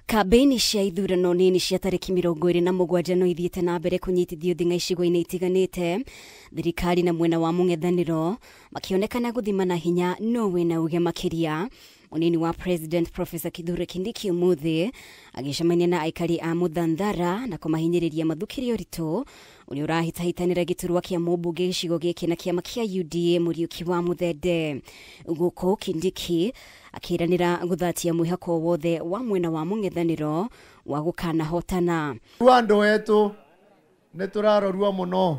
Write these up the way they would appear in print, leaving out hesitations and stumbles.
Kambeni cia ithurano nini cia tariki 27 no ithiete na mbere kunyitithio thinga icigo-inĩ itiganĩte, thirikari na mwena wa mũng'ethanĩro makionekana guthimana hinya no wena uge makiria. Munini wa President Professor Kithure Kindiki umuthi agicemania na aikari a Muthandara na kumahinyĩrĩria mathukirio rito uria urahitahitanĩra giturwa kia mũmbunge gicigo gĩkĩ na kĩama kia UDA Mũriũki wa Muthende. Guko Kindiki akiranira guthatia mwihako wothe wa mwena wa mũng'ethanĩro wa gukana hotana. Andu wetu nĩ tũrarorua muno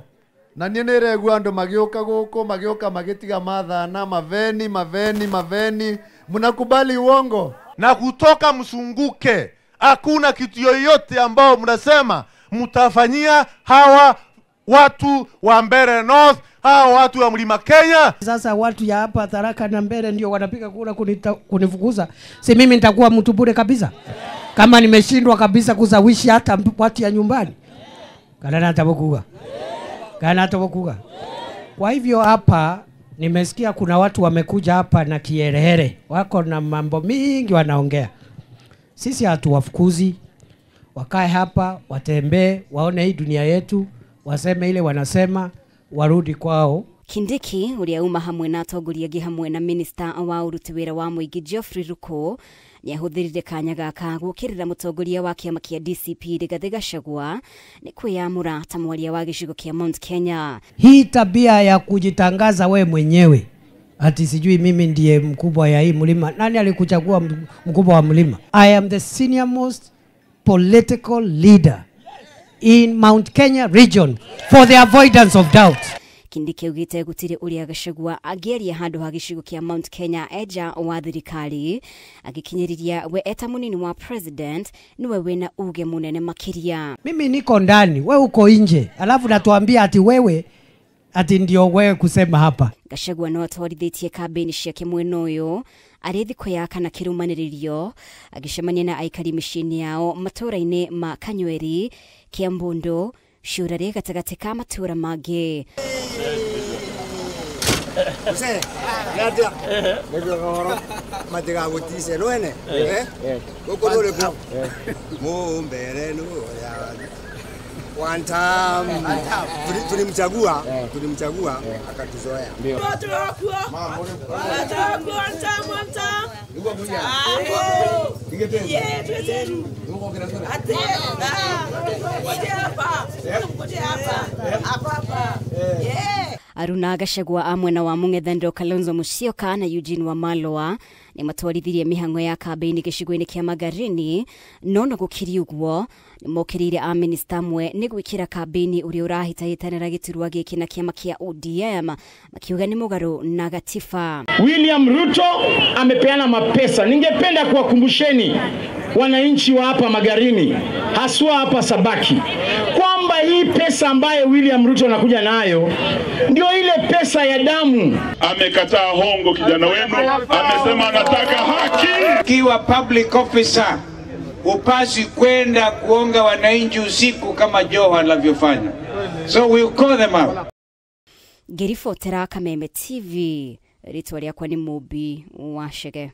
na niĩ nĩregua andu magĩũka gũkũ magĩtiga mathana maveni. Mnakubali uongo na kutoka msunguke. Hakuna kitu yoyote ambao mnasema mtafanyia hawa watu wa Mbeere North, hawa watu wa Mlima Kenya. Sasa watu ya hapa Tharaka na Mbeere ndio wanapiga kura kunifukuza. Si mimi nitakuwa mtu bure kabisa kama nimeshindwa kabisa kuzawishi hata watu ya nyumbani. Kana atabokuga. Kwa hivyo hapa nimesikia kuna watu wamekuja hapa na kiherehere, wako na mambo mingi wanaongea. Sisi hatuwafukuzi, wakae hapa, watembee, waone hii dunia yetu, waseme ile wanasema, warudi kwao. Kindiki uria uma hamwe na atongoria gi hamwe na minister wa uruti wira wa muingi Geoffrey Ruko niahuthirire kanya gaka gukirira mutongoria wa kiama kia DCP Rigathi Gachagua ni kwiyamura ta mwaria wa gicigo kia Mount Kenya. Hii tabia ya kujitangaza we mwenyewe ati sijui mimi ndiye mkubwa ya hii mlima. Nani alikuchagua mkubwa wa mlima? I am the senior most political leader in Mount Kenya region for the avoidance of doubt. Kindiki ugite gutire uria Gachagua ageria handu ha gicigo kia Mount Kenya eja wa thirikari agikinyiriria we eta munini wa president niwe wena uge munene makiria. Mimi niko ndani, we uko nje, alafu natuambia ati wewe ati ndio wewe kusema hapa. Gachagua no atwarithitie kambeni ciake mwena uyu ari thiko ya kana kirumaniririo agicemania na aikari micini yao matura-ini ma Kanyweri, Kiambondo, Shurare gatagati ka matura mangĩ. Use, yadia. Ndio goro. Matiga gutise noene. Goko dole ko. Mo Mbeere no ya. One time. Tulimchagua akatuzoea. Ndio. Aruna Gachagua amwena wa mũng'ethanĩro Kalonzo Musyoka na Eugene Wamalwa ni matwarithirie mihango ya kambeni gicigo-ini kia Magarini, no na gukiri uguo ni mokirire a minister mwe ni gwikira kambeni uria urahitahitanira giturwa giki na kiama kia ODM makiuga ni mugaru na gatiba. William Ruto amepeana mapesa. Ningependa kuwakumbusheni wananchi wa hapa Magarini, haswa hapa Sabaki, kwamba hii pesa ambayo William Ruto anakuja nayo ndio ile pesa ya damu. Amekataa hongo kijana wenu, amesema anataka haki. Kiwa public officer upasi kwenda kuonga wananchi usiku kama Joho anavyofanya. So we'll call them out. Gerifotera Kameme TV, ritwa riakwa ni Mubi wa Shege.